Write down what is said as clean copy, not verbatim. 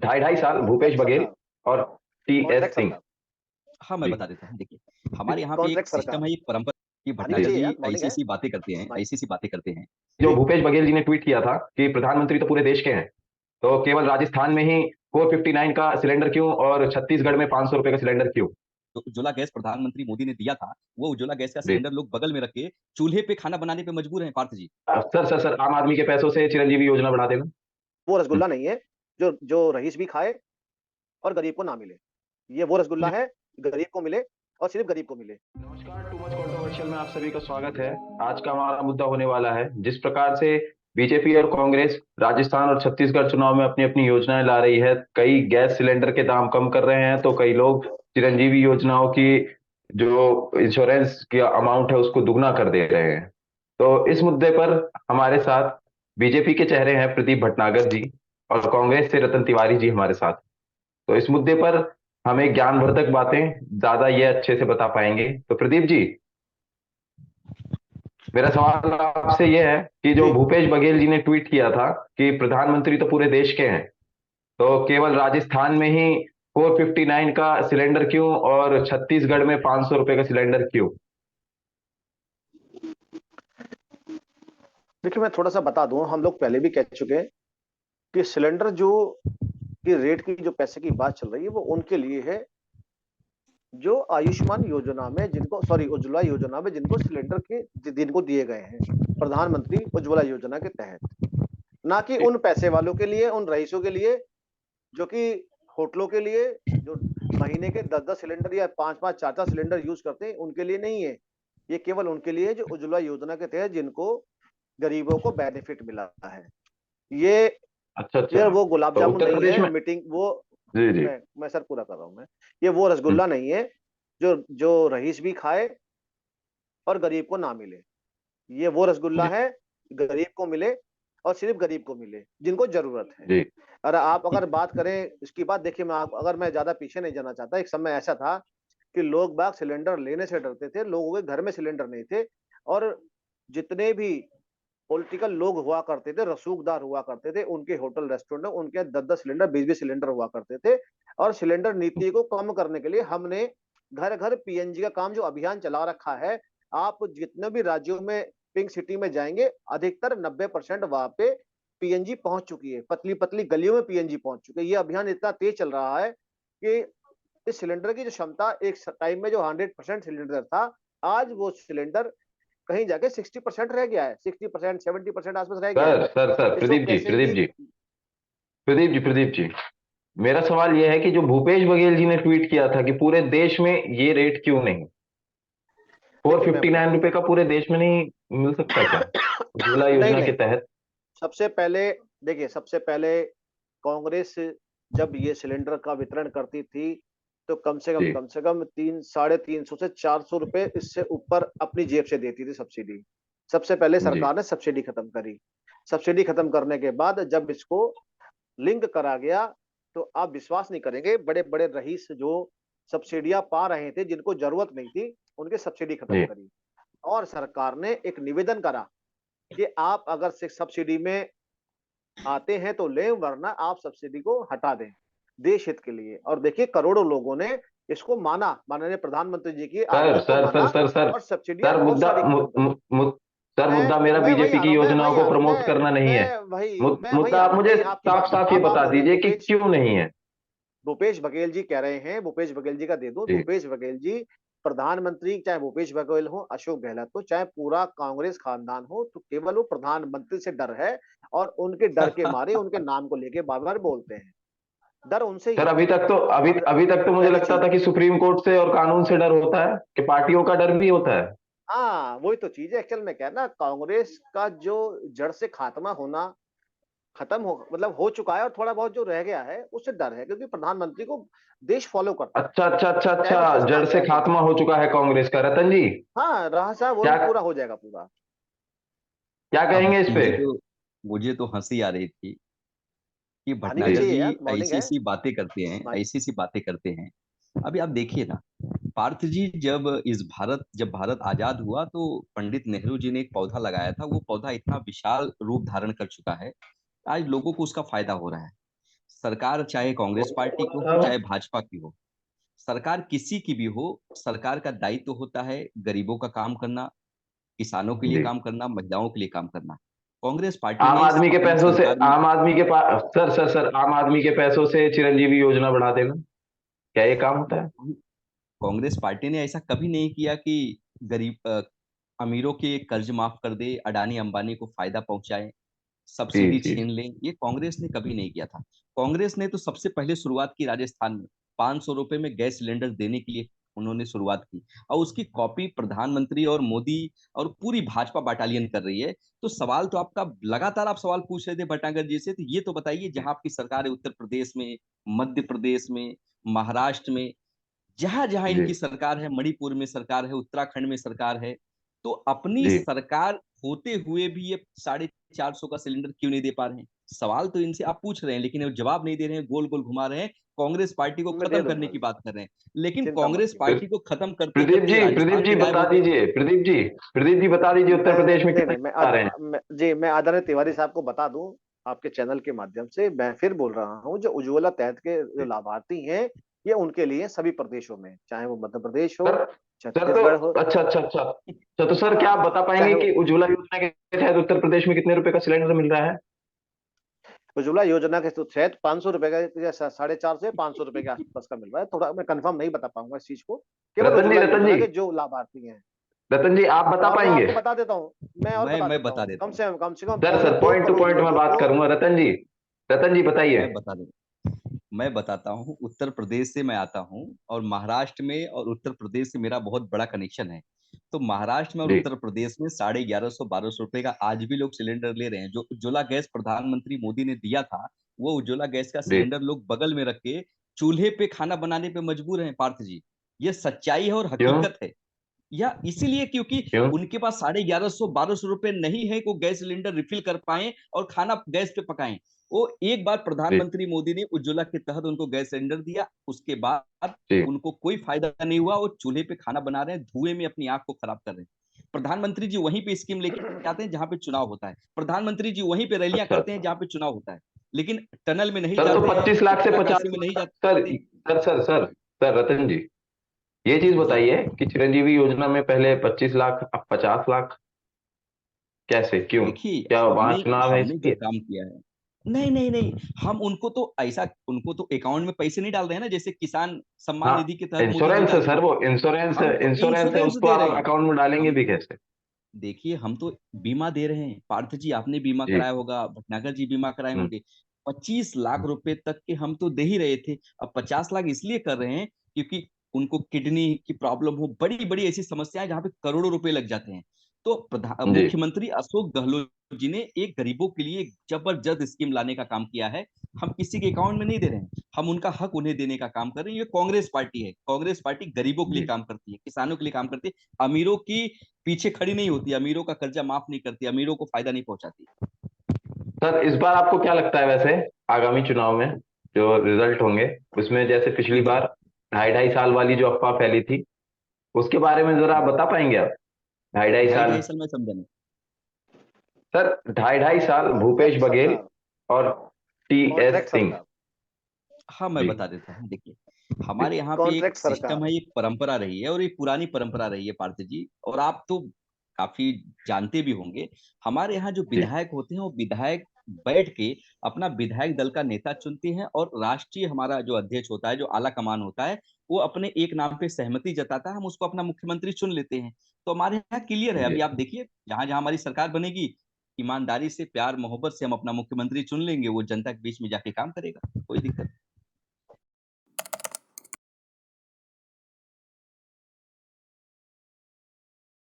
ढाई ढाई साल भूपेश कॉन्ट्रैक्ट बघेल सरकार, और टी एस कॉन्ट्रैक्ट सिंह। सरकार, हाँ, मैं जी बता देता हूँ। देखिए, हमारे यहाँ पे एक कॉन्ट्रैक्ट सिस्टम सरकार। है, एक परंपरा कि हाँ जी, जी भटनागर जी जी यार, मॉर्निंग है। ऐसी-ऐसी बातें करते हैं, मॉर्निंग। ऐसी-ऐसी बातें करते हैं। जो भूपेश बघेल जी ने ट्वीट किया था कि प्रधानमंत्री तो पूरे देश के हैं, तो केवल राजस्थान में ही 459 का सिलेंडर क्यों और छत्तीसगढ़ में 500 रुपए का सिलेंडर क्यों? तो उज्ज्वला गैस प्रधानमंत्री मोदी ने दिया था, वो उज्ज्वला गैस का जी सिलेंडर लोग बगल में रख के चूल्हे पे खाना बनाने पे मजबूर हैं पार्थ जी। सर आम आदमी के पैसों से चिरंजीवी योजना बढ़ा देना। वो हम्म, रसगुल्ला नहीं है जो जो रईस भी खाए और गरीब को ना मिले। ये वो रसगुल्ला है, गरीब को मिले और सिर्फ गरीब को मिले। नमस्कार, टू मच कंट्रोवर्शियल में आप सभी का स्वागत है। आज का हमारा मुद्दा होने वाला है, जिस प्रकार से बीजेपी और कांग्रेस राजस्थान और छत्तीसगढ़ चुनाव में अपनी अपनी योजनाएं ला रही है। कई गैस सिलेंडर के दाम कम कर रहे हैं, तो कई लोग चिरंजीवी योजनाओं की जो इंश्योरेंस की अमाउंट है उसको दुगना कर दे रहे हैं। तो इस मुद्दे पर हमारे साथ बीजेपी के चेहरे हैं प्रदीप भटनागर जी, और कांग्रेस से रतन तिवारी जी हमारे साथ। तो इस मुद्दे पर हमें ज्ञानवर्धक बातें ज्यादा ये अच्छे से बता पाएंगे। तो प्रदीप जी, मेरा सवाल आपसे ये है कि जो जी, भूपेश बघेल जी ने ट्वीट किया था कि प्रधानमंत्री तो पूरे देश के हैं, तो केवल राजस्थान में ही 459 का सिलेंडर क्यों और छत्तीसगढ़ में 500 रुपए का सिलेंडर क्यों? देखिए मैं थोड़ा सा बता दूं, हम लोग पहले भी कह चुके हैं कि सिलेंडर जो की रेट की जो पैसे की बात चल रही है वो उनके लिए है जो आयुष्मान योजना में जिनको, सॉरी, उज्ज्वला योजना में जिनको सिलेंडर के जिनको दिए गए हैं प्रधानमंत्री उज्ज्वला योजना के तहत, ना कि उन पैसे वालों के लिए, उन रईसों के लिए जो कि होटलों के लिए, जो महीने के 10-10 सिलेंडर या 5-5 4-4 सिलेंडर यूज करते हैं, उनके लिए नहीं है। ये केवल उनके लिए जो उज्ज्वला योजना के तहत जिनको गरीबों को बेनिफिट मिला है। ये अच्छा अच्छा। ये वो गुलाब तो जामुन उत्तर नहीं प्रदेश है में। मीटिंग वो। जी जी। मैं सर पूरा कर रहा हूं मैं। ये वो हम्म, रसगुल्ला नहीं है जो जो रईस भी खाए और गरीब को ना मिले। ये वो रसगुल्ला जी है, गरीब को मिले और सिर्फ गरीब को मिले जिनको जरूरत है। जी अगर आप अगर बात करें इसकी बात, देखिए मैं अगर मैं ज्यादा पीछे नहीं जाना चाहता, एक समय ऐसा था कि लोग बाग सिलेंडर लेने से डरते थे, लोगों के घर में सिलेंडर नहीं थे, और जितने भी पॉलिटिकल लोग हुआ करते थे, रसूखदार हुआ करते थे, उनके होटल रेस्टोरेंट में उनके 10-10 सिलेंडर, 20-20 सिलेंडर हुआ करते थे। और सिलेंडर नीति को कम करने के लिए हमने घर घर पीएनजी का काम जो अभियान चला रखा है। आप जितने भी राज्यों में पिंक सिटी में जाएंगे, अधिकतर 90% वहां पे पीएनजी पहुंच चुकी है, पतली पतली गलियों में पीएनजी पहुंच चुके हैं। ये अभियान इतना तेज चल रहा है कि इस सिलेंडर की जो क्षमता एक टाइम में जो 100% सिलेंडर था, आज वो सिलेंडर कहीं जाके 60% रह गया है, 60% 70% आसपास रह गया है। सर इसको प्रदीप जी, कैसे भी। प्रदीप जी, मेरा सवाल यह है कि जो भूपेश बघेल जी ने ट्वीट किया था कि पूरे देश में ये रेट क्यों नहीं, फोर देखिए मैं फिफ्टी नाइन बताता हूँ। रुपए का पूरे देश में नहीं मिल सकता क्या उज्ज्वला नहीं योजना के नहीं, तहत? सबसे पहले देखिए, सबसे पहले कांग्रेस जब ये सिलेंडर का वितरण करती थी तो जी कम से कम 300 से 400 रुपए इससे ऊपर अपनी जेब से देती थी सब्सिडी। सबसे पहले जी सरकार ने सब्सिडी खत्म करी। सब्सिडी खत्म करने के बाद जब इसको लिंक करा गया, तो आप विश्वास नहीं करेंगे, बड़े बड़े रईस जो सब्सिडियां पा रहे थे, जिनको जरूरत नहीं थी, उनके सब्सिडी खत्म जी। करी। और सरकार ने एक निवेदन करा कि आप अगर से सब्सिडी में आते हैं तो लें, वरना आप सब्सिडी को हटा दें, देश हित के लिए। और देखिए करोड़ों लोगों ने इसको माना, माननीय प्रधानमंत्री जी की सर आग्रह को सर सर माना सर सर और सब्सिडियां सर बहुत मुद्दा सारी खत्म करी। सर मैं मुद्दा मेरा मैं वही बीजेपी आ की रहा हूं, योजनाओं को प्रमोट करना नहीं है। मैं वही मुद्दा आ आप रहा हूं, मुझे नहीं आपकी साफ बात साफ ये आप बता बोले दीजिए कि भूपेश। क्यों नहीं है। भूपेश बघेल जी कह रहे हैं, भूपेश बघेल जी का दे दो। जी भूपेश बघेल जी प्रधानमंत्री, चाहे भूपेश बघेल हो, अशोक गहलोत हो, चाहे पूरा कांग्रेस खानदान हो, तो केवल वो प्रधानमंत्री से डर है। और उनके डर के मारे उनके नाम को लेके बार बार बोलते हैं। डर उनसे ही सर, है। और अभी तक तो मुझे पहली लगता चीज, था कि सुप्रीम कोर्ट से और कानून से डर होता है, कि पार्टियों का डर भी होता है। हाँ वही तो चीज है एक्चुअल में, क्या है ना, कांग्रेस का जो जड़ से खात्मा होना, खत्म हो, मतलब हो चुका है, और थोड़ा बहुत जो रह गया है उससे डर है, क्योंकि प्रधानमंत्री को देश फॉलो करता है, चाहे वो कुछ जड़ से मात्रा में। खात्मा हो चुका है कांग्रेस का। रतन जी, हाँ रहा साहब, वो भी क्या पूरा हो जाएगा पूरा। क्या अब कहेंगे इस पे? मुझे तो हँसी आ रही थी कि आनी भी भटनागर जी चाहिए जी यार, मॉर्निंग है। ऐसी-ऐसी बातें करते हैं, स्माइल। ऐसी-ऐसी बातें करते हैं। अभी आप देखिए ना, पार्थ जी, जब भारत आजाद हुआ तो पंडित नेहरू जी ने एक पौधा लगाया था, वो पौधा इतना विशाल रूप धारण कर चुका है, आज लोगों को उसका फायदा हो रहा है। सरकार चाहे कांग्रेस पार्टी की हो चाहे भाजपा की हो, सरकार किसी की भी हो, सरकार का दायित्व होता है गरीबों का काम करना, किसानों के लिए जी। काम करना, महिलाओं के लिए काम करना। कांग्रेस पार्टी आम ने आदमी के अपनी पैसों से, सरकार में, आम आदमी के पास, सर आम आदमी के पैसों से चिरंजीवी योजना बढ़ा देना, क्या ये काम होता है? कांग्रेस पार्टी ने ऐसा कभी नहीं किया कि गरीब अमीरों के कर्ज माफ कर दे, अडानी अंबानी को फायदा पहुंचाए, जी सब्सिडी जी। छीन लें। ये कांग्रेस ने कभी नहीं किया था। कांग्रेस ने तो सबसे पहले शुरुआत की राजस्थान में, 500 रुपए में गैस सिलेंडर देने के लिए उन्होंने शुरुआत की, और उसकी कॉपी प्रधानमंत्री और मोदी और पूरी भाजपा बटालियन कर रही है। तो सवाल तो आपका, लगातार आप सवाल पूछ रहे थे भटनागर जी से, तो ये तो बताइए, जहां आपकी सरकार है उत्तर प्रदेश में, मध्य प्रदेश में, महाराष्ट्र में, जहां जहां जी इनकी सरकार है, मणिपुर में सरकार है, उत्तराखंड में सरकार है, तो अपनी जी। सरकार होते हुए भी ये 450 का सिलेंडर क्यों नहीं दे पा रहे हैं? सवाल तो इनसे आप पूछ रहे हैं, लेकिन वो जवाब नहीं दे रहे हैं, गोल गोल घुमा रहे हैं, कांग्रेस पार्टी को मैं दे खत्म करने दूंगा, की बात कर रहे हैं। लेकिन चिंता मत कांग्रेस कीजिए। पार्टी को खत्म करते प्रदीप करते जी, प्रदीप राजस्थान जी से गायब बता हो गए। दीजिए, प्रदीप जी बता दीजिए, उत्तर प्रदेश में नहीं कितने नहीं, आ रहे हैं? मैं आदरणीय तिवारी साहब को बता दूं, आपके चैनल के माध्यम से मैं फिर बोल रहा हूं, जो उज्ज्वला तहत के जो जी। लाभार्थी हैं, ये उनके लिए सभी प्रदेशों में, चाहे वो मध्य प्रदेश हो, सर, सर तो छत्तीसगढ़ हो, अच्छा तो सर क्या आप बता चाहे पाएंगे वो कि उज्ज्वला योजना के तहत उत्तर प्रदेश में कितने रुपए का सिलेंडर मिल रहा है? उज्ज्वला योजना के तहत 500 रुपए का या 450 से 500 रुपए के आसपास का मिल रहा है। थोड़ा मैं कंफर्म नहीं बता पाऊंगा इस चीज को, केवल उज्ज्वला रतन जी, योजना के जो लाभार्थी हैं। रतन जी आप बता और मैं पाएंगे? आपको बता देता हूँ, मैं और बता मैं देता बता हूँ, देता हूँ, कम से कम सर पौने दो पॉइंट टू करोड़ पॉइंट मैं लोगों बात को। करूंगा। रतन जी बताइए। मैं बता देता मैं बताता हूँ। उत्तर प्रदेश से मैं आता हूँ, और महाराष्ट्र में और उत्तर प्रदेश से मेरा बहुत बड़ा कनेक्शन है। तो महाराष्ट्र में और जी उत्तर प्रदेश में 1150-1200 रुपए का आज भी लोग सिलेंडर ले रहे हैं। जो उज्ज्वला गैस प्रधानमंत्री मोदी ने दिया था, वो उज्ज्वला गैस का जी। सिलेंडर लोग बगल में रख के चूल्हे पे खाना बनाने पे मजबूर हैं, पार्थ जी। ये सच्चाई है और क्यों? हकीकत है। या इसीलिए क्योंकि क्यों? उनके पास 1150-1200 रुपए नहीं है कि वो गैस सिलेंडर रिफिल कर पाए और खाना गैस पे पकाएं। वो एक बार जी प्रधानमंत्री मोदी ने उज्ज्वला के तहत उनको गैस सिलेंडर दिया, उसके बाद जी। उनको कोई फायदा नहीं हुआ। वो चूल्हे पे खाना बना रहे हैं, धुएं में अपनी आंख को खराब कर रहे हैं। प्रधानमंत्री जी वहीं पे स्कीम लेके आते हैं जहां पे चुनाव होता है, प्रधानमंत्री जी वहीं पे रैलियां अच्छा करते हैं जहां पे चुनाव होता है, लेकिन टनल में नहीं सर, तो जाते हैं, 25 लाख से उत्तराकाशी 50 में नहीं लाख सर, जाते। सर रतन जी, ये चीज जी, बताइए कि चिरंजीवी योजना में पहले 25 लाख, अब 50 लाख, कैसे, क्यों? देखिए, क्या वहां हमने चुनाव है हमने जो इसलिए? काम किया है, नहीं नहीं नहीं, हम उनको तो ऐसा, उनको तो अकाउंट में पैसे नहीं डाल रहे हैं ना, जैसे किसान सम्मान हाँ, निधि के तहत मोदी जी इंश्योरेंस है डालते सर, हैं। वो इंश्योरेंस है, हम तो इंश्योरेंस है, इंश्योरेंस उसको दे आप रहे हैं। अकाउंट में डालेंगे हम भी तो, कैसे? देखिए, हम तो बीमा दे रहे हैं, पार्थ जी आपने बीमा जी। कराया होगा, भटनागर जी बीमा कराए हम्म। होंगे। 25 लाख रुपए तक के हम तो दे ही रहे थे। अब 50 लाख इसलिए कर रहे हैं क्योंकि उनको किडनी की प्रॉब्लम हो, बड़ी बड़ी ऐसी समस्याएं जहां पे करोड़ों रुपए लग जाते हैं। तो जी। मुख्यमंत्री अशोक गहलोत जी ने एक गरीबों के लिए एक जबरदस्त स्कीम लाने का काम किया है। हम किसी के अकाउंट में नहीं दे रहे हैं, हम उनका हक उन्हें देने का काम कर रहे हैं। ये कांग्रेस पार्टी है, कांग्रेस पार्टी गरीबों के लिए जी काम करती है, किसानों के लिए काम करती है, अमीरों की पीछे खड़ी नहीं होती, अमीरों का कर्जा माफ नहीं करती, अमीरों को फायदा नहीं पहुंचाती। सर, इस बार आपको क्या लगता है वैसे, आगामी चुनाव में जो रिजल्ट होंगे, उसमें जैसे पिछली जी, बार 2.5 2.5 साल वाली जो अफवाह फैली थी, उसके बारे में जरा आप बता पाएंगे आप? 2.5 2.5 साल। 2.5 2.5 साल में समझा नहीं। सर, 2.5 2.5 साल भूपेश कॉन्ट्रैक्ट बघेल सरकार, और टीएस कॉन्ट्रैक्ट सिंह। सरकार, हाँ, मैं जी बता देता हूँ। देखिए, हमारे यहाँ पे एक कॉन्ट्रैक्ट सिस्टम सरकार। है, एक परंपरा रही है, और एक पुरानी परंपरा रही है पार्थ जी, और आप तो काफी जानते भी होंगे। हमारे यहाँ जो जी विधायक होते हैं, वो विधायक बैठ के अपना विधायक दल का नेता चुनते हैं, और राष्ट्रीय हमारा जो अध्यक्ष होता है, जो आला कमान होता है, वो अपने एक नाम पे सहमति जताता है, हम उसको अपना मुख्यमंत्री चुन लेते हैं। तो हमारे यहाँ क्लियर है। जी। अभी आप देखिए, जहां जहां हमारी सरकार बनेगी, ईमानदारी से, प्यार मोहब्बत से हम अपना मुख्यमंत्री चुन लेंगे, वो जनता के बीच में जाके काम करेगा, कोई दिक्कत नहीं।